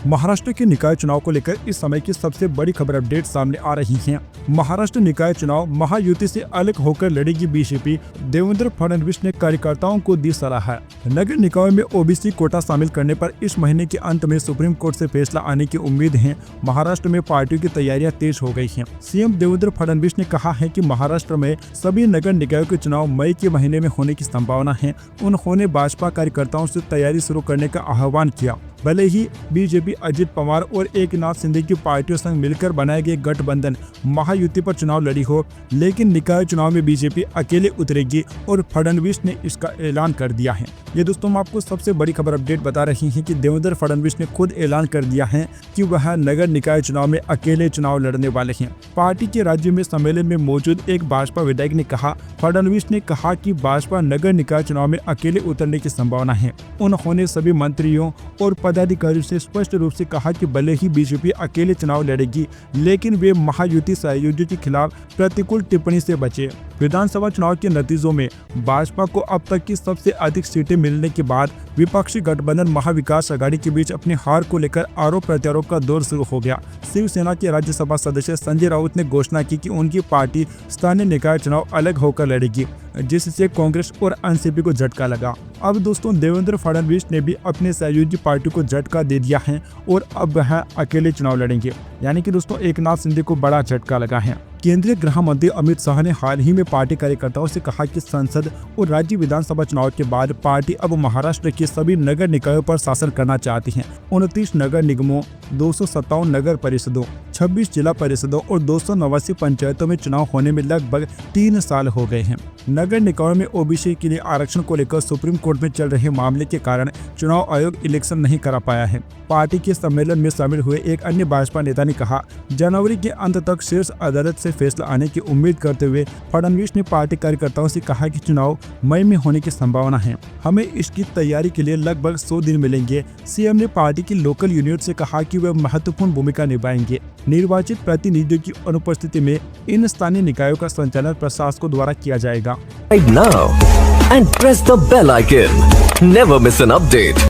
महाराष्ट्र के निकाय चुनाव को लेकर इस समय की सबसे बड़ी खबर अपडेट सामने आ रही है। महाराष्ट्र निकाय चुनाव महायुति से अलग होकर लड़ेगी बीजेपी। देवेंद्र फडणवीस ने कार्यकर्ताओं को दी सलाह। नगर निकाय में ओबीसी कोटा शामिल करने पर इस महीने के अंत में सुप्रीम कोर्ट से फैसला आने की उम्मीद है। महाराष्ट्र में पार्टियों की तैयारियां तेज हो गई हैं। सीएम देवेंद्र फडणवीस ने कहा है कि महाराष्ट्र में सभी नगर निकायों के चुनाव मई के महीने में होने की संभावना है। उन्होंने भाजपा कार्यकर्ताओं से तैयारी शुरू करने का आह्वान किया। भले ही बीजेपी अजित पवार और एकनाथ शिंदे की पार्टियों संग मिलकर बनाए गए गठबंधन महायुति पर चुनाव लड़ी हो, लेकिन निकाय चुनाव में बीजेपी अकेले उतरेगी और फडणवीस ने इसका ऐलान कर दिया है। ये दोस्तों हम आपको सबसे बड़ी खबर अपडेट बता रही हैं कि देवेंद्र फडणवीस ने खुद ऐलान कर दिया है कि वह नगर निकाय चुनाव में अकेले चुनाव लड़ने वाले हैं। पार्टी के राज्य में सम्मेलन में मौजूद एक भाजपा विधायक ने कहा, फडणवीस ने कहा कि भाजपा नगर निकाय चुनाव में अकेले उतरने की संभावना है। उन्होंने सभी मंत्रियों और पदाधिकारियों से स्पष्ट रूप से कहा कि भले ही बीजेपी अकेले चुनाव लड़ेगी, लेकिन वे महायुति सहयोगियों के खिलाफ प्रतिकूल टिप्पणी से बचे। विधानसभा चुनाव के नतीजों में भाजपा को अब तक की सबसे अधिक सीटें मिलने के बाद विपक्षी गठबंधन महाविकास आघाड़ी के बीच अपनी हार को लेकर आरोप प्रत्यारोप का दौर शुरू हो गया। शिवसेना के राज्यसभा सदस्य संजय राउत ने घोषणा की कि उनकी पार्टी स्थानीय निकाय चुनाव अलग होकर लड़ेगी, जिससे कांग्रेस और एनसीपी को झटका लगा। अब दोस्तों देवेंद्र फडणवीस ने भी अपने सहयोगी पार्टी को झटका दे दिया है और अब वह अकेले चुनाव लड़ेंगे। यानी कि दोस्तों एकनाथ शिंदे को बड़ा झटका लगा है। केंद्रीय गृह मंत्री अमित शाह ने हाल ही में पार्टी कार्यकर्ताओं से कहा कि संसद और राज्य विधानसभा चुनाव के बाद पार्टी अब महाराष्ट्र के सभी नगर निकायों पर शासन करना चाहती है। 29 नगर निगमों, 257 नगर परिषदों, 26 जिला परिषदों और 289 पंचायतों में चुनाव होने में लगभग 3 साल हो गए हैं। नगर निकायों में ओबीसी के लिए आरक्षण को लेकर सुप्रीम कोर्ट में चल रहे मामले के कारण चुनाव आयोग इलेक्शन नहीं करा पाया है। पार्टी के सम्मेलन में शामिल हुए एक अन्य भाजपा नेता ने कहा, जनवरी के अंत तक शीर्ष अदालत से फैसला आने की उम्मीद करते हुए फडणवीस ने पार्टी कार्यकर्ताओं से कहा कि चुनाव मई में होने की संभावना है। हमें इसकी तैयारी के लिए लगभग 100 दिन मिलेंगे। सीएम ने पार्टी की लोकल यूनिट से कहा कि वे महत्वपूर्ण भूमिका निभाएंगे। निर्वाचित प्रतिनिधियों की अनुपस्थिति में इन स्थानीय निकायों का संचालन प्रशासकों द्वारा किया जाएगा। Right now and press the bell icon. Never miss an update.